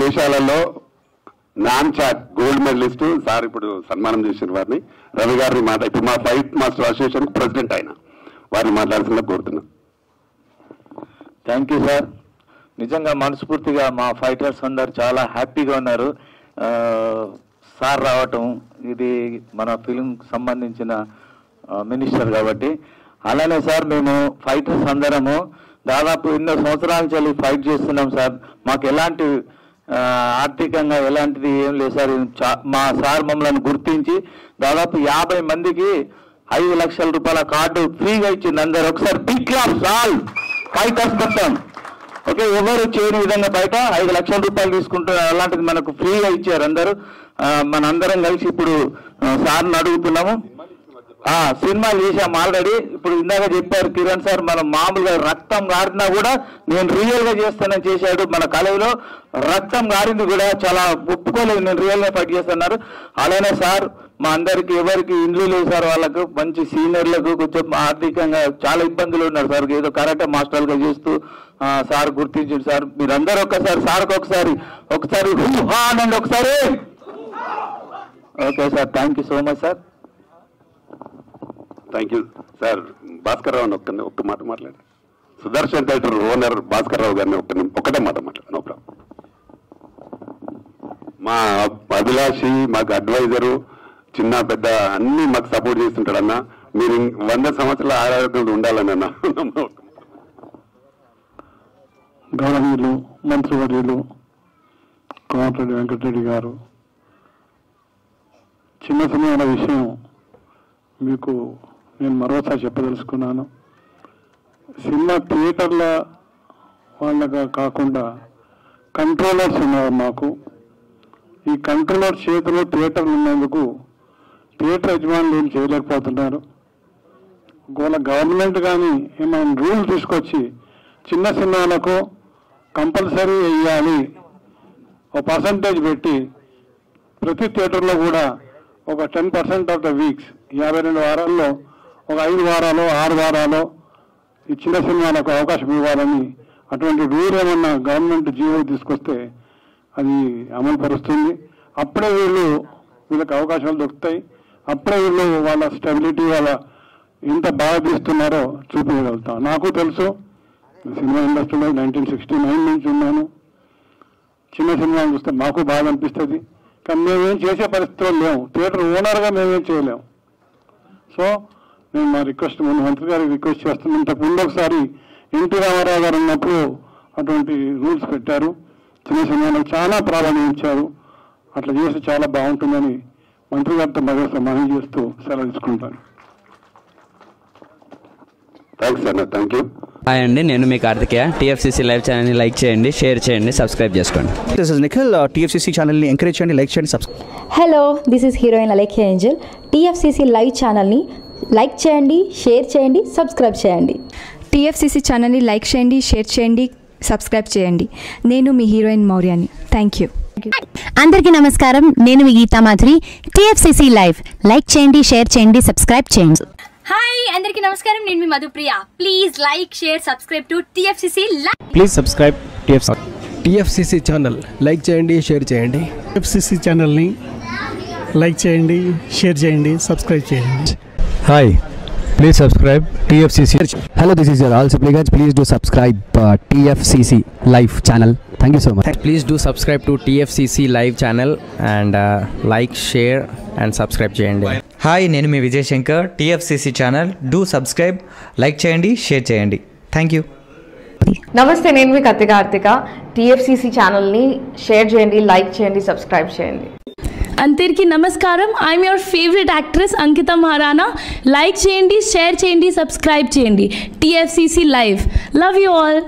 దేశాలలో నాన్ చాట్ గోల్డ్ మెడలిస్ట్ సార్ ఇప్పుడు సన్మానం చేసిన వారిని రవి గారిని ఇప్పుడు మా ఫైట్ మాస్టర్ అసోసియేషన్ ప్రెసిడెంట్ ఆయన వారిని మాట్లాడుతున్నా కోరుతున్నాం. Thank you sir. నిజంగా మనస్ఫూర్తిగా మా ఫైటర్స్ అందరు చాలా హ్యాపీగా ఉన్నారు. సార్ రావటం ఇది మన ఫిలిం సంబంధించిన మినిస్టర్ కాబట్టి. అలానే సార్ మేము ఫైటర్స్ అందరము దాదాపు ఎన్నో సంవత్సరాల నుంచి ఫైట్ చేస్తున్నాం సార్. మాకు ఎలాంటి ఆర్థికంగా ఎలాంటిది ఏం లేదు సార్. మా సార్ మమ్మల్ని గుర్తించి దాదాపు 50 మందికి 5 లక్షల రూపాయల కార్డు ఫ్రీగా ఇచ్చింది. అందరు ఒకసారి బిగ్ క్లాప్స్ ఆల్ ఫైటర్స్ మొత్తం. ఓకే, ఎవరు చేయని విధంగా బయట 5 లక్షల రూపాయలు తీసుకుంటున్నారు. అలాంటిది మనకు ఫ్రీగా ఇచ్చారు అందరూ. మనందరం కలిసి ఇప్పుడు సార్ని అడుగుతున్నాము. సినిమాలు చేశాం ఆల్రెడీ. ఇప్పుడు ఇందాక చెప్పారు కిరణ్ సార్, మనం మామూలుగా రక్తం గారినా కూడా నేను రియల్ గా చేస్తానని చేశాడు. మన కాలేజీలో రక్తం గారింది కూడా చాలా ఒప్పుకోలేదు, నేను రియల్ గా ఫైట్ చేస్తున్నారు. అలానే సార్ మా అందరికి ఎవరికి ఇండ్లు లేవు సార్, వాళ్ళకు మంచి సీనియర్లకు కొంచెం ఆర్థికంగా చాలా ఇబ్బందులు ఉన్నారు సార్. ఏదో కరాటే మాస్టర్గా చేస్తూ సార్ గుర్తించారు సార్. మీరందరూ ఒక్కసారి సార్కి ఒకసారి హూ అనండి ఒకసారి. Okay sir, thank you so much sir. Thank you sir. Bhaskar Rao ఒక్క మాట మాట్లాడారు. సుదర్శన్ థియేటర్ ఓనర్ భాస్కర్ రావు గారిని ఒక్కటే మాట మాట్లాడారు. No problem. మా అభిలాషి, మాకు అడ్వైజరు, చిన్న పెద్ద అన్ని మాకు సపోర్ట్ చేస్తుంటాడు అన్న. మీరు 100 సంవత్సరాల ఆరోగ్యంలో ఉండాలని అన్న. గౌరవనీయులు మంత్రివర్యులు కోమటిరెడ్డి వెంకటరెడ్డి గారు, చిన్న చిన్న విషయం మీకు నేను మరోసారి చెప్పదలుచుకున్నాను. సినిమా థియేటర్ల వాళ్ళగా కాకుండా కంట్రోలర్స్ ఉన్నారు మాకు. ఈ కంట్రోలర్ చేతిలో థియేటర్లు ఉన్నందుకు థియేటర్ యజమానులు ఏం చేయలేకపోతున్నారు. గవర్నమెంట్ కానీ ఏమైనా రూల్ తీసుకొచ్చి చిన్న సినిమాలకు కంపల్సరీ వేయాలి, ఒక పర్సంటేజ్ పెట్టి ప్రతి థియేటర్లో కూడా ఒక 10% ఆఫ్ ద వీక్స్ 52 వారాల్లో ఒక 5 వారాలు 6 వారాలు ఈ చిన్న సినిమాలకు అవకాశం ఇవ్వాలని అటువంటి రూల్ ఏమన్నా గవర్నమెంట్ జీవో తీసుకొస్తే అది అమలు పరుస్తుంది. అప్పుడే వీళ్ళకి అవకాశాలు దొరుకుతాయి. అప్పుడే వీళ్ళు వాళ్ళ స్టెబిలిటీ వాళ్ళ ఎంత బాగా తీస్తున్నారో చూపించగలుగుతాం. నాకు తెలుసు, సినిమా ఇండస్ట్రీలో 1969 నుంచి ఉన్నాను. చిన్న సినిమాలు చూస్తే మాకు బాగా అనిపిస్తుంది. కానీ మేమేం చేసే పరిస్థితుల్లో లేవు. థియేటర్ ఓనర్గా మేమేం చేయలేము. సో నేను మా రిక్వెస్ట్ మంత్రి గారికి రిక్వెస్ట్ చేస్తున్నాను. ఇంతకుముందు ఒకసారి ఎన్టీ రామారావు గారు ఉన్నప్పుడు అటువంటి రూల్స్ పెట్టారు. చిన్న సినిమాలకు చాలా ప్రాధాన్యం ఇచ్చారు. అట్లా చేస్తే చాలా బాగుంటుందని మంత్రి గారితో మరోసారి మనవి చేస్తూ సెలవు తీసుకుంటాను. థ్యాంక్స్ అన్న. Thank you. హాయ్ అండి, నేను మీ కార్తికేయ. టీఎఫ్సీసీ లైవ్ ఛానల్ని లైక్ చేయండి, షేర్ చేయండి, సబ్స్క్రైబ్ చేసుకోండి. This is Nikhil. టీఎఫ్సీసీ ఛానల్ని ఎంకరేజ్ చేయండి, లైక్ చేయండి, subscribe. Hello, this is heroine Alekhya Angel. TFCC live ఛానల్ని లైక్ చేయండి, షేర్ చేయండి, సబ్స్క్రైబ్ చేయండి. టీఎఫ్సీసీ ఛానల్ని లైక్ చేయండి, షేర్ చేయండి, సబ్స్క్రైబ్ చేయండి. నేను మీ హీరోయిన్ మౌర్యాని. Thank you. అందరికీ నమస్కారం, నేను మీ Geetha Madhuri. TFCC live like చేయండి, షేర్ చేయండి, సబ్స్క్రైబ్ చేయండి. హాయ్ అందరికీ నమస్కారం, నేను మీ Madhupriya. Please like share subscribe to TFCC live. Please subscribe TFCC channel like చేయండి, షేర్ చేయండి. టీఎఫ్సీసీ ఛానల్ని లైక్ చేయండి, షేర్ చేయండి, సబ్స్క్రైబ్ చేయండి. Hi, please subscribe TFCC. Hello, this is your all supplicants. Please do subscribe TFCC live channel. Thank you so much. Please do subscribe to TFCC live channel and like, share and subscribe చేయండి. Hi, నేను మీ Vijay Shankar. TFCC channel do subscribe, like చేయండి, share చేయండి. Thank you. నమస్తే, నేను మీ Karthika. TFCC ఛానల్ని share చేయండి, లైక్ చేయండి, సబ్స్క్రైబ్ చేయండి. అందరికీ నమస్కారం, I'm your favourite actress Ankita Maharana. Like చేయండి, షేర్ చేయండి, సబ్స్క్రైబ్ చేయండి. TFCC live. Love you all.